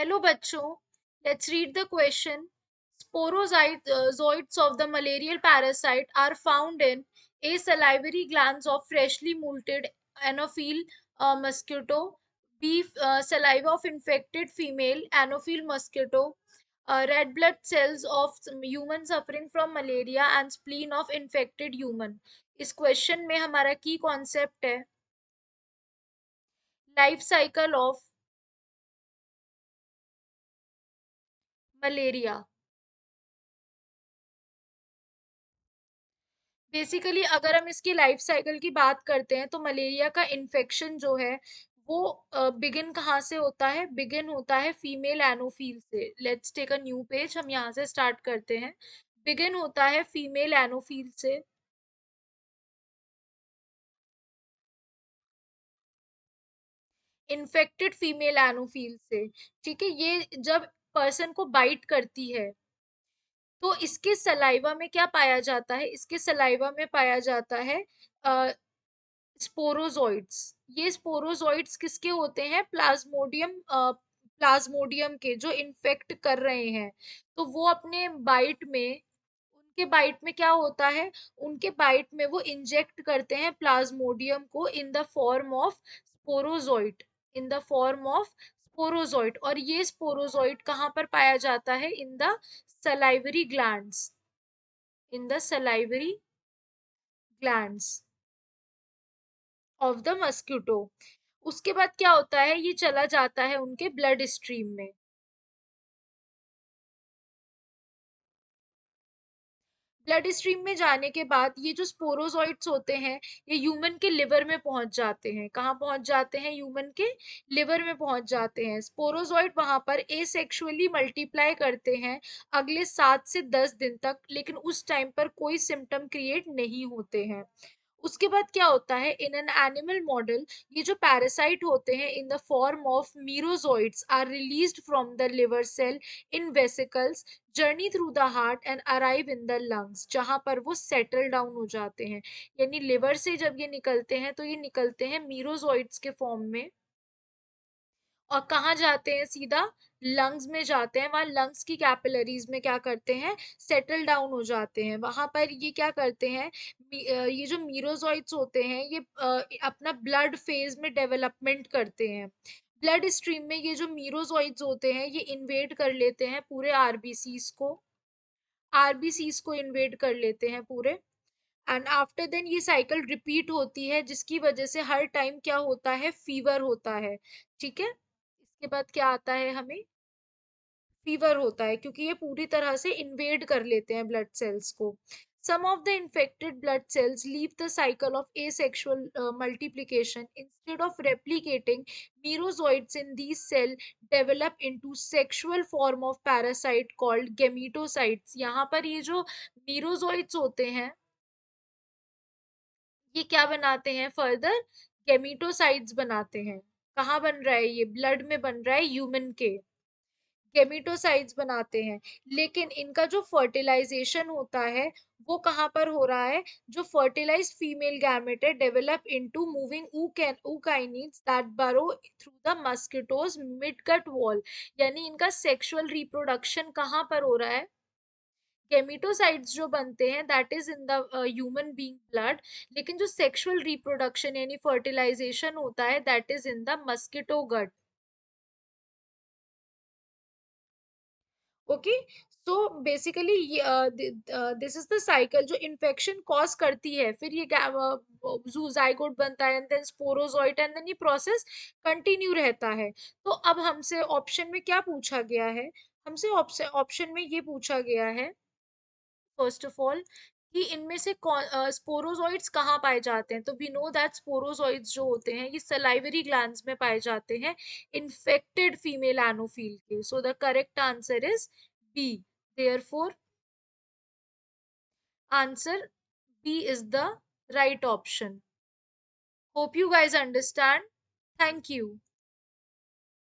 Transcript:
Hello बच्चों, let's read the question. Sporozoites of the malarial parasite are found in a salivary glands of freshly molted Anopheles mosquito, B. Saliva of infected female Anopheles mosquito, red blood cells of human suffering from malaria and spleen of infected human. इस question में हमारा की concept है life cycle of malaria. Basically अगर हम इसकी life cycle की बात करते हैं तो मलेरिया का इन्फेक्शन जो है वो बिगिन कहाँ से होता है. बिगिन होता है फीमेल एनोफील से. Let's take a new page, हम यहाँ से स्टार्ट करते हैं. बिगिन होता है फीमेल एनोफील से. इन्फेक्टेड फीमेल एनोफील से. ठीक है, ये जब पर्सन को बाइट करती है तो इसके सलाइवा में क्या पाया जाता है. इसके सलाइवा में पाया जाता है स्पोरोजोइड्स. ये स्पोरोजोइड्स किसके होते हैं. प्लाज्मोडियम के, जो इन्फेक्ट कर रहे हैं. तो वो अपने बाइट में, उनके बाइट में क्या होता है, उनके बाइट में वो इंजेक्ट करते हैं प्लाज्मोडियम को इन the form of sporozoite. In the form of sporozoite. और ये स्पोरोजोइट कहाँ पर पाया जाता है. In the salivary glands. In the salivary glands of the mosquito. उसके बाद क्या होता है, ये चला जाता है उनके ब्लड स्ट्रीम में. ब्लड स्ट्रीम में जाने के बाद ये जो स्पोरोजोइट्स होते हैं ये ह्यूमन के लिवर में पहुंच जाते हैं. कहाँ पहुंच जाते हैं. ह्यूमन के लिवर में पहुंच जाते हैं. स्पोरोजोइट वहां पर एसेक्सुअली मल्टीप्लाई करते हैं अगले 7 से 10 दिन तक, लेकिन उस टाइम पर कोई सिम्टम क्रिएट नहीं होते हैं. उसके बाद क्या होता है, इन एन एनिमल मॉडल ये जो पैरासाइट होते हैं in the form of merozoites are released from the liver cell in vesicles, journey through the heart and arrive in the lungs, जहां पर वो सेटल डाउन हो जाते हैं. यानी लिवर से जब ये निकलते हैं तो ये निकलते हैं मीरोजोइट्स के फॉर्म में. और कहाँ जाते हैं, सीधा लंग्स में जाते हैं. वहां लंग्स की कैपिलरीज में क्या करते हैं, सेटल डाउन हो जाते हैं. वहां पर ये क्या करते हैं, ये जो मीरोजोइट्स होते हैं ये अपना ब्लड फेज में डेवलपमेंट करते हैं. ब्लड स्ट्रीम में ये जो मीरोजोइट्स होते हैं ये इन्वेड कर लेते हैं पूरे आरबीसीज को. आरबीसीज को इन्वेड कर लेते हैं पूरे. एंड आफ्टर देन ये साइकिल रिपीट होती है जिसकी वजह से हर टाइम क्या होता है, फीवर होता है. ठीक है, इसके बाद क्या आता है हमें, फीवर होता है, क्योंकि ये पूरी तरह से इन्वेड कर लेते हैं ब्लड सेल्स को. Some of the infected blood cells leave the cycle of asexual multiplication. Instead of replicating, merozoites in these cells develop into sexual form of parasite called gametocytes. यहाँ पर ये जो merozoites होते हैं ये क्या बनाते हैं, फर्दर गेमिटोसाइट्स बनाते हैं. कहाँ बन रहा है, ये ब्लड में बन रहा है ह्यूमन के. गेमिटोसाइट्स बनाते हैं. लेकिन इनका जो फर्टिलाइजेशन होता है वो कहाँ पर हो रहा है, जो फर्टिलाइज्ड फीमेल गैमेट है develop into moving ookinets that burrow through the mosquitoes midgut wall. यानी इनका सेक्सुअल रिप्रोडक्शन कहाँ पर हो रहा है, गेमिटोसाइट्स जो बनते हैं that is in the human being blood. लेकिन जो सेक्सुअल रिप्रोडक्शन यानी फर्टिलाइजेशन होता है that is in the mosquito gut. Okay, so basically this is the cycle जो इन्फेक्शन कॉज करती है. फिर ये ज़ाइगोट बनता है and then sporozoite and then ये प्रोसेस कंटिन्यू रहता है. तो अब हमसे ऑप्शन में क्या पूछा गया है, हमसे ऑप्शन में ये पूछा गया है फर्स्ट ऑफ ऑल कि इनमें से स्पोरोजोइट्स कहाँ पाए जाते हैं. तो वी नो दैट स्पोरोजोइट्स जो होते हैं ये सलाइवरी ग्लैंड्स में पाए जाते हैं इन्फेक्टेड फीमेल एनोफील के. So the correct answer is B. therefore answer B is the right option. Hope you guys understand. Thank you.